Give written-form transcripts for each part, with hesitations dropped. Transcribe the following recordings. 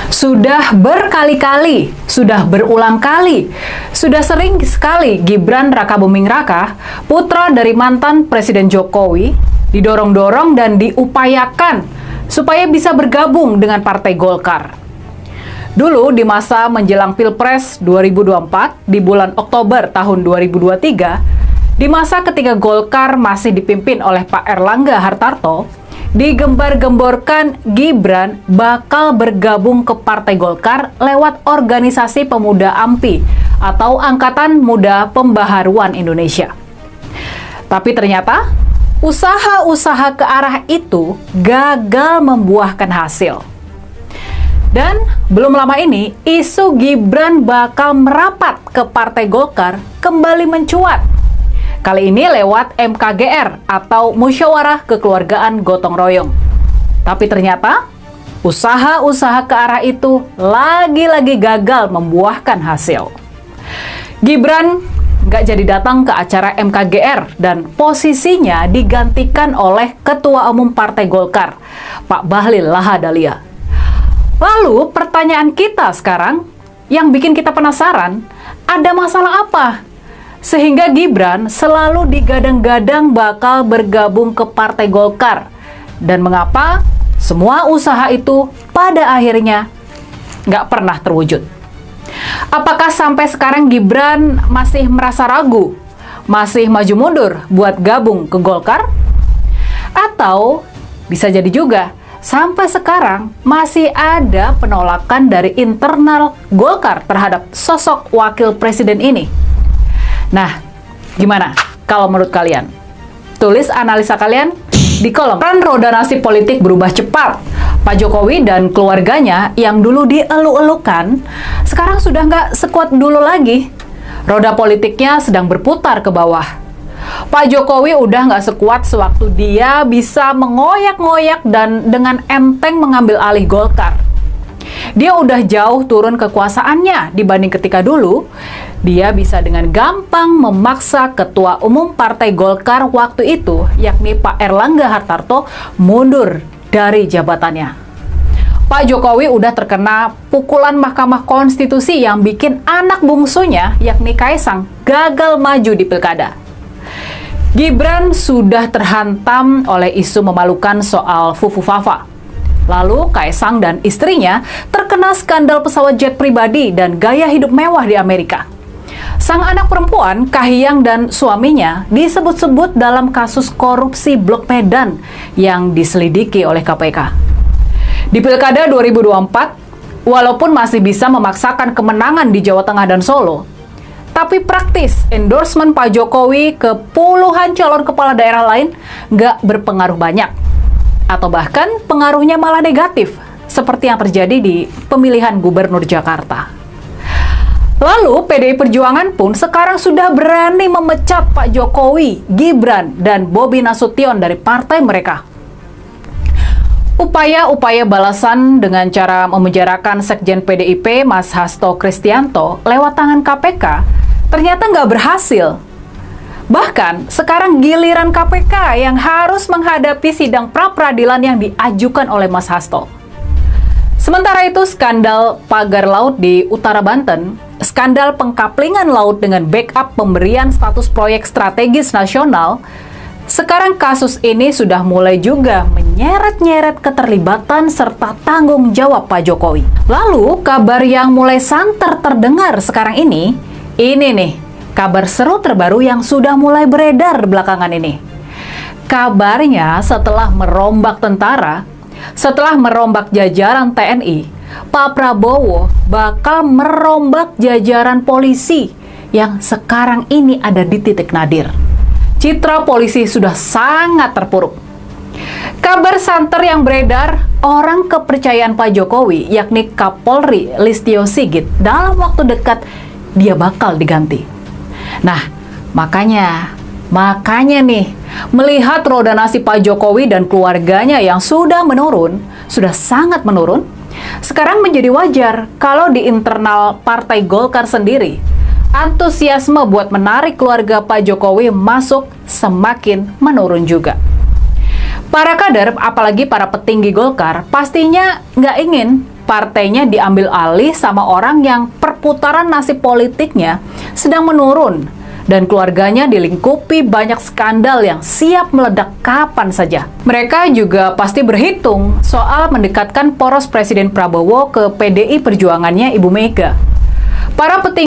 Sudah berkali-kali, sudah berulang kali, sudah sering sekali Gibran Rakabuming Raka, putra dari mantan Presiden Jokowi, didorong-dorong dan diupayakan supaya bisa bergabung dengan Partai Golkar. Dulu di masa menjelang Pilpres 2024 di bulan Oktober tahun 2023, di masa ketika Golkar masih dipimpin oleh Pak Erlangga Hartarto, digembar-gemborkan Gibran bakal bergabung ke Partai Golkar lewat organisasi pemuda AMPI atau Angkatan Muda Pembaharuan Indonesia. Tapi ternyata usaha-usaha ke arah itu gagal membuahkan hasil. Dan belum lama ini, isu Gibran bakal merapat ke Partai Golkar kembali mencuat. Kali ini lewat MKGR atau Musyawarah Kekeluargaan Gotong Royong. Tapi ternyata, usaha-usaha ke arah itu lagi-lagi gagal membuahkan hasil. Gibran nggak jadi datang ke acara MKGR dan posisinya digantikan oleh Ketua Umum Partai Golkar, Pak Bahlil Lahadalia. Lalu pertanyaan kita sekarang yang bikin kita penasaran, ada masalah apa? Sehingga Gibran selalu digadang-gadang bakal bergabung ke Partai Golkar. Dan mengapa semua usaha itu pada akhirnya nggak pernah terwujud? Apakah sampai sekarang Gibran masih merasa ragu, masih maju mundur buat gabung ke Golkar? Atau bisa jadi juga sampai sekarang masih ada penolakan dari internal Golkar terhadap sosok wakil presiden ini. Nah, gimana kalau menurut kalian? Tulis analisa kalian di kolom. Kan roda nasib politik berubah cepat. Pak Jokowi dan keluarganya yang dulu dieluk-elukan, sekarang sudah nggak sekuat dulu lagi. Roda politiknya sedang berputar ke bawah. Pak Jokowi udah nggak sekuat sewaktu dia bisa mengoyak-ngoyak dan dengan enteng mengambil alih Golkar. Dia udah jauh turun kekuasaannya dibanding ketika dulu. Dia bisa dengan gampang memaksa Ketua Umum Partai Golkar waktu itu, yakni Pak Erlangga Hartarto, mundur dari jabatannya. Pak Jokowi udah terkena pukulan Mahkamah Konstitusi yang bikin anak bungsunya, yakni Kaisang, gagal maju di pilkada. Gibran sudah terhantam oleh isu memalukan soal Fufu Fafa. Lalu Kaisang dan istrinya terkena skandal pesawat jet pribadi dan gaya hidup mewah di Amerika. Sang anak perempuan, Kahiyang dan suaminya disebut-sebut dalam kasus korupsi Blok Medan yang diselidiki oleh KPK. Di Pilkada 2024, walaupun masih bisa memaksakan kemenangan di Jawa Tengah dan Solo, tapi praktis endorsement Pak Jokowi ke puluhan calon kepala daerah lain nggak berpengaruh banyak. Atau bahkan pengaruhnya malah negatif, seperti yang terjadi di pemilihan gubernur Jakarta. Lalu PDI Perjuangan pun sekarang sudah berani memecat Pak Jokowi, Gibran, dan Bobi Nasution dari partai mereka. Upaya-upaya balasan dengan cara memenjarakan Sekjen PDIP Mas Hasto Kristianto lewat tangan KPK ternyata nggak berhasil. Bahkan sekarang giliran KPK yang harus menghadapi sidang pra-peradilan yang diajukan oleh Mas Hasto. Sementara itu skandal pagar laut di Utara Banten, skandal pengkaplingan laut dengan backup pemberian status proyek strategis nasional, sekarang kasus ini sudah mulai juga menyeret-nyeret keterlibatan serta tanggung jawab Pak Jokowi. Lalu kabar yang mulai santer terdengar sekarang ini nih, kabar seru terbaru yang sudah mulai beredar belakangan ini. Kabarnya setelah merombak tentara, setelah merombak jajaran TNI, Pak Prabowo bakal merombak jajaran polisi yang sekarang ini ada di titik nadir. Citra polisi sudah sangat terpuruk. Kabar santer yang beredar, orang kepercayaan Pak Jokowi, yakni Kapolri Listio Sigit, dalam waktu dekat dia bakal diganti. Nah, makanya nih, melihat roda nasib Pak Jokowi dan keluarganya yang sudah menurun, sudah sangat menurun, sekarang menjadi wajar kalau di internal Partai Golkar sendiri, antusiasme buat menarik keluarga Pak Jokowi masuk semakin menurun juga. Para kader, apalagi para petinggi Golkar, pastinya nggak ingin partainya diambil alih sama orang yang perputaran nasib politiknya sedang menurun dan keluarganya dilingkupi banyak skandal yang siap meledak kapan saja. Mereka juga pasti berhitung soal mendekatkan poros Presiden Prabowo ke PDI Perjuangannya Ibu Mega. Para petinggi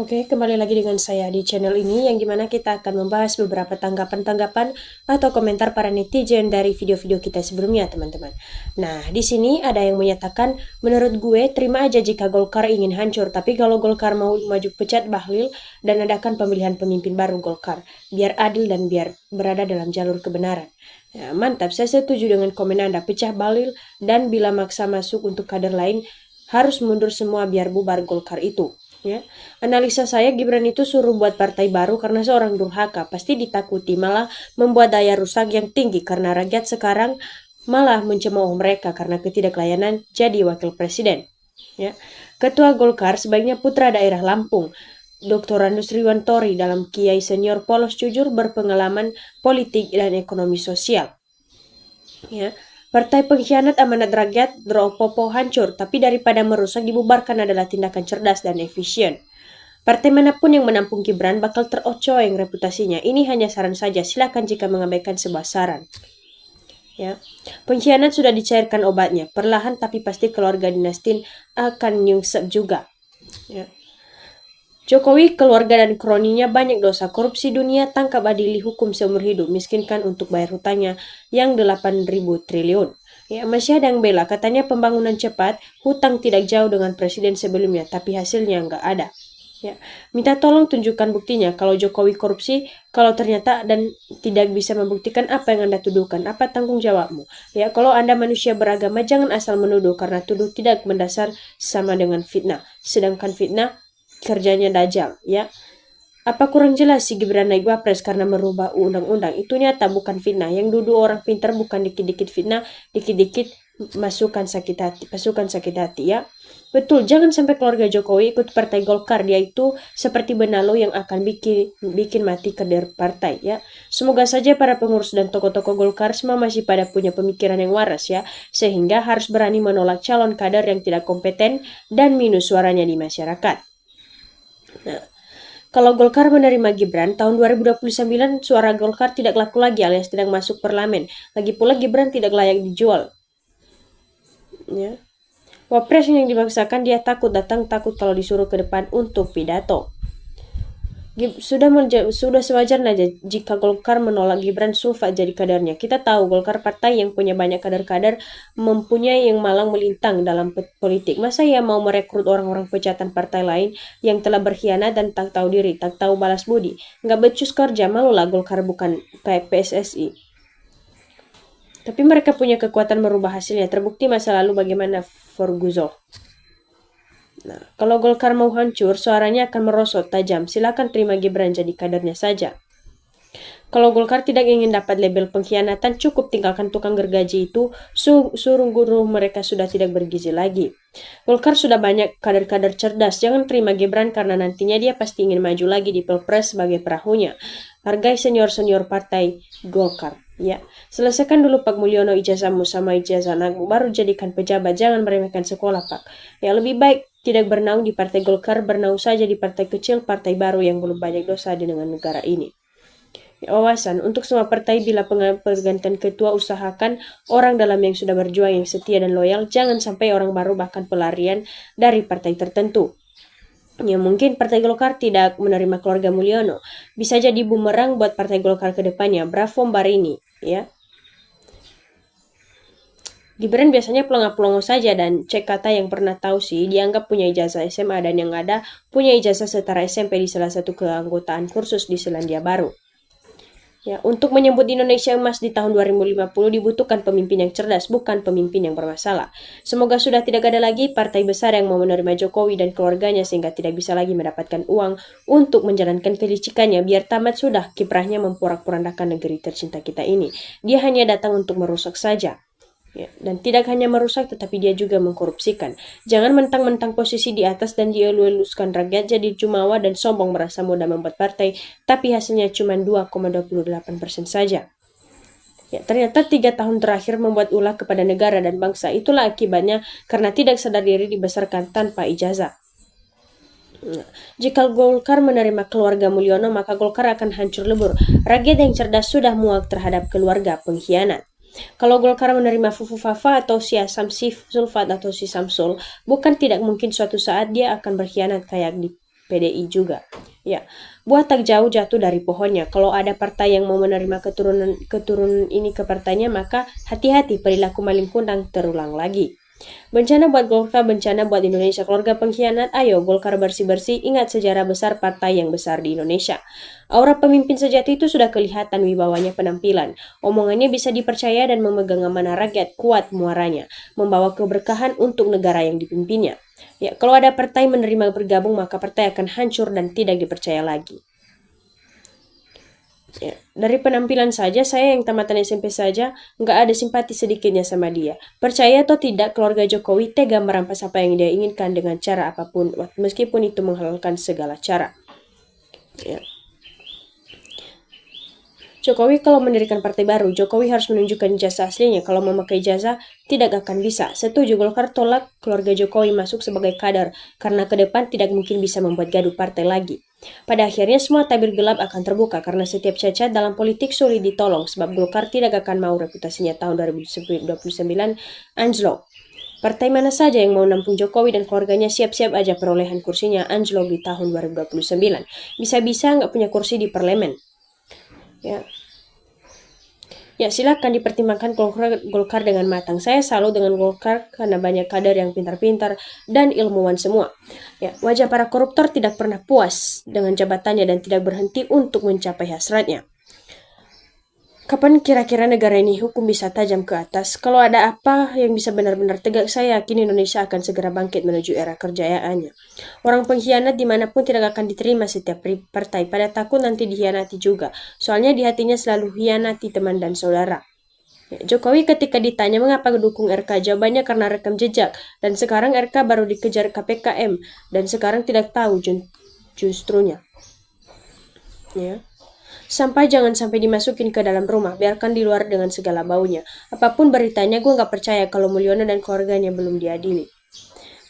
Oke, kembali lagi dengan saya di channel ini yang dimana kita akan membahas beberapa tanggapan-tanggapan atau komentar para netizen dari video-video kita sebelumnya, teman-teman. Nah, di sini ada yang menyatakan, menurut gue terima aja jika Golkar ingin hancur, tapi kalau Golkar mau maju pecat Bahlil dan adakan pemilihan pemimpin baru Golkar, biar adil dan biar berada dalam jalur kebenaran. Ya, mantap, saya setuju dengan komen Anda, pecah Bahlil dan bila maksa masuk untuk kader lain, harus mundur semua biar bubar Golkar itu. Ya, analisa saya Gibran itu suruh buat partai baru karena seorang durhaka, pasti ditakuti, malah membuat daya rusak yang tinggi karena rakyat sekarang malah mencemooh mereka karena ketidaklayanan jadi wakil presiden. Ya, Ketua Golkar sebaiknya putra daerah Lampung, Dr. Andus Riwantori dalam Kiai Senior Polos Jujur berpengalaman politik dan ekonomi sosial. Ya, Partai pengkhianat amanat rakyat, Dropopo hancur, tapi daripada merusak dibubarkan adalah tindakan cerdas dan efisien. Partai manapun yang menampung Gibran bakal terocoeng reputasinya. Ini hanya saran saja, silakan jika mengabaikan sebuah saran. Ya, pengkhianat sudah dicairkan obatnya, perlahan tapi pasti keluarga dinasti akan nyungsep juga. Ya. Jokowi, keluarga dan kroninya banyak dosa, korupsi dunia, tangkap adili, hukum seumur hidup, miskinkan untuk bayar hutangnya yang 8.000 triliun. Ya, masih ada yang bela, katanya pembangunan cepat, hutang tidak jauh dengan presiden sebelumnya, tapi hasilnya nggak ada. Ya, minta tolong tunjukkan buktinya kalau Jokowi korupsi, kalau ternyata dan tidak bisa membuktikan apa yang Anda tuduhkan, apa tanggung jawabmu. Ya, kalau Anda manusia beragama jangan asal menuduh karena tuduh tidak mendasar sama dengan fitnah. Sedangkan fitnah kerjanya Dajjal, ya. Apa kurang jelas si Gibran naik wapres karena merubah undang-undang? Itu nyata bukan fitnah. Yang duduk orang pintar bukan dikit-dikit fitnah, dikit-dikit pasukan sakit hati, ya. Betul, jangan sampai keluarga Jokowi ikut partai Golkar. Dia itu seperti benalo yang akan bikin mati kader partai, ya. Semoga saja para pengurus dan tokoh-tokoh Golkar semua masih pada punya pemikiran yang waras, ya, sehingga harus berani menolak calon kader yang tidak kompeten dan minus suaranya di masyarakat. Nah, kalau Golkar menerima Gibran, tahun 2029 suara Golkar tidak laku lagi alias tidak masuk parlemen. Lagi pula Gibran tidak layak dijual. Ya. Wapres yang dipaksakan dia takut datang, takut kalau disuruh ke depan untuk pidato. Sudah sewajarnya jika Golkar menolak Gibran Sulfa jadi kadernya. Kita tahu Golkar partai yang punya banyak kader-kader, mempunyai yang malang melintang dalam politik. Masa ia mau merekrut orang-orang pecatan partai lain yang telah berkhianat dan tak tahu diri, tak tahu balas budi. Nggak becus kerja, malulah Golkar bukan kayak PSSI. Tapi mereka punya kekuatan merubah hasilnya. Terbukti masa lalu bagaimana Forguzo. Nah, kalau Golkar mau hancur, suaranya akan merosot tajam. Silakan terima Gibran jadi kadernya saja. Kalau Golkar tidak ingin dapat label pengkhianatan, cukup tinggalkan tukang gergaji itu, suruh guru mereka sudah tidak bergizi lagi. Golkar sudah banyak kader-kader cerdas, jangan terima Gibran karena nantinya dia pasti ingin maju lagi di Pilpres sebagai perahunya. Hargai senior-senior partai Golkar. Ya, selesaikan dulu Pak Mulyono ijazahmu sama ijazah anakmu, baru jadikan pejabat, jangan meremehkan sekolah Pak. Ya, lebih baik tidak bernaung di partai Golkar, bernaung saja di partai kecil, partai baru yang belum banyak dosa dengan negara ini. Ya, wawasan untuk semua partai bila pergantian ketua usahakan orang dalam yang sudah berjuang yang setia dan loyal, jangan sampai orang baru bahkan pelarian dari partai tertentu. Ya, mungkin Partai Golkar tidak menerima keluarga Mulyono. Bisa jadi bumerang buat Partai Golkar ke depannya. Bravo Mbak Rini, ya. Gibran biasanya pelongo-pelongo saja dan cek kata yang pernah tahu sih, dianggap punya ijazah SMA dan yang ada punya ijazah setara SMP di salah satu keanggotaan kursus di Selandia Baru. Ya, untuk menyebut Indonesia emas di tahun 2050 dibutuhkan pemimpin yang cerdas, bukan pemimpin yang bermasalah. Semoga sudah tidak ada lagi partai besar yang mau menerima Jokowi dan keluarganya sehingga tidak bisa lagi mendapatkan uang untuk menjalankan kelicikannya. Biar tamat sudah kiprahnya memporak-porandakan negeri tercinta kita ini. Dia hanya datang untuk merusak saja. Ya, dan tidak hanya merusak tetapi dia juga mengkorupsikan. Jangan mentang-mentang posisi di atas dan dielus-eluskan rakyat jadi jumawa dan sombong merasa mudah membuat partai, tapi hasilnya cuma 2,28% saja. Ya, ternyata 3 tahun terakhir membuat ulah kepada negara dan bangsa. Itulah akibatnya karena tidak sadar diri dibesarkan tanpa ijazah. Nah, jika Golkar menerima keluarga Mulyono, maka Golkar akan hancur lebur. Rakyat yang cerdas sudah muak terhadap keluarga pengkhianat. Kalau Golkar menerima Fufu Fafa atau Siasam Sulfat atau Si Samsul, bukan tidak mungkin suatu saat dia akan berkhianat kayak di PDI juga. Ya, buah tak jauh jatuh dari pohonnya. Kalau ada partai yang mau menerima keturunan ini ke partainya, maka hati-hati perilaku maling kundang terulang lagi. Bencana buat Golkar, bencana buat Indonesia. Keluarga pengkhianat, ayo Golkar bersih-bersih, ingat sejarah besar partai yang besar di Indonesia. Aura pemimpin sejati itu sudah kelihatan wibawanya penampilan. Omongannya bisa dipercaya dan memegang amanah rakyat, kuat muaranya, membawa keberkahan untuk negara yang dipimpinnya. Ya, kalau ada partai menerima bergabung, maka partai akan hancur dan tidak dipercaya lagi. Ya, dari penampilan saja, saya yang tamatan SMP saja, nggak ada simpati sedikitnya sama dia. Percaya atau tidak, keluarga Jokowi tega merampas apa yang dia inginkan dengan cara apapun, meskipun itu menghalalkan segala cara. Ya. Jokowi kalau mendirikan partai baru, Jokowi harus menunjukkan ijazah aslinya. Kalau memakai ijazah, tidak akan bisa. Setuju, Golkar tolak keluarga Jokowi masuk sebagai kader, karena ke depan tidak mungkin bisa membuat gaduh partai lagi. Pada akhirnya semua tabir gelap akan terbuka, karena setiap cacat dalam politik sulit ditolong, sebab Golkar tidak akan mau reputasinya tahun 2029 anjlok. Partai mana saja yang mau nampung Jokowi dan keluarganya siap-siap aja perolehan kursinya anjlok di tahun 2029. Bisa-bisa nggak punya kursi di parlemen. Ya, silakan dipertimbangkan Golkar dengan matang. Saya salut dengan Golkar karena banyak kader yang pintar-pintar dan ilmuwan semua. Ya, wajah para koruptor tidak pernah puas dengan jabatannya dan tidak berhenti untuk mencapai hasratnya. Kapan kira-kira negara ini hukum bisa tajam ke atas? Kalau ada apa yang bisa benar-benar tegak, saya yakin Indonesia akan segera bangkit menuju era kerjayaannya. Orang pengkhianat dimanapun tidak akan diterima setiap partai. Pada takut nanti dikhianati juga. Soalnya di hatinya selalu hianati teman dan saudara. Jokowi ketika ditanya mengapa dukung RK, jawabannya karena rekam jejak. Dan sekarang RK baru dikejar KPKM. Dan sekarang tidak tahu justrunya. Ya. Jangan sampai dimasukin ke dalam rumah, biarkan di luar dengan segala baunya. Apapun beritanya, gue gak percaya kalau Mulyono dan keluarganya belum diadili.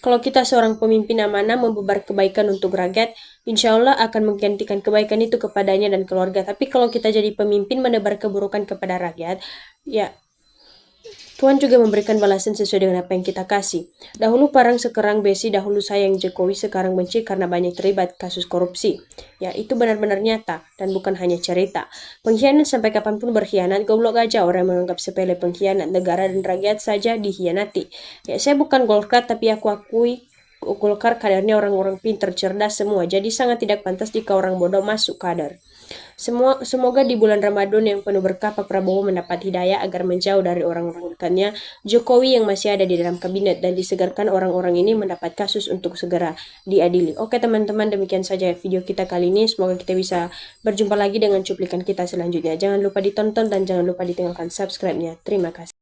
Kalau kita seorang pemimpin amanah membubar kebaikan untuk rakyat, insya Allah akan menggantikan kebaikan itu kepadanya dan keluarga. Tapi kalau kita jadi pemimpin menebar keburukan kepada rakyat, ya Tuhan juga memberikan balasan sesuai dengan apa yang kita kasih. Dahulu parang sekarang besi, dahulu sayang Jokowi, sekarang benci karena banyak terlibat kasus korupsi. Ya, itu benar-benar nyata dan bukan hanya cerita. Pengkhianat sampai kapanpun berkhianat, goblok aja orang yang menganggap sepele pengkhianat. Negara dan rakyat saja dikhianati. Ya, saya bukan Golkar, tapi aku akui Golkar kadernya orang-orang pintar, cerdas semua. Jadi sangat tidak pantas jika orang bodoh masuk kader. Semoga di bulan Ramadan yang penuh berkah Pak Prabowo mendapat hidayah agar menjauh dari orang-orang dekatnya Jokowi yang masih ada di dalam kabinet dan disegarkan orang-orang ini mendapat kasus untuk segera diadili. Oke teman-teman, demikian saja video kita kali ini. Semoga kita bisa berjumpa lagi dengan cuplikan kita selanjutnya. Jangan lupa ditonton dan jangan lupa ditinggalkan subscribe-nya. Terima kasih.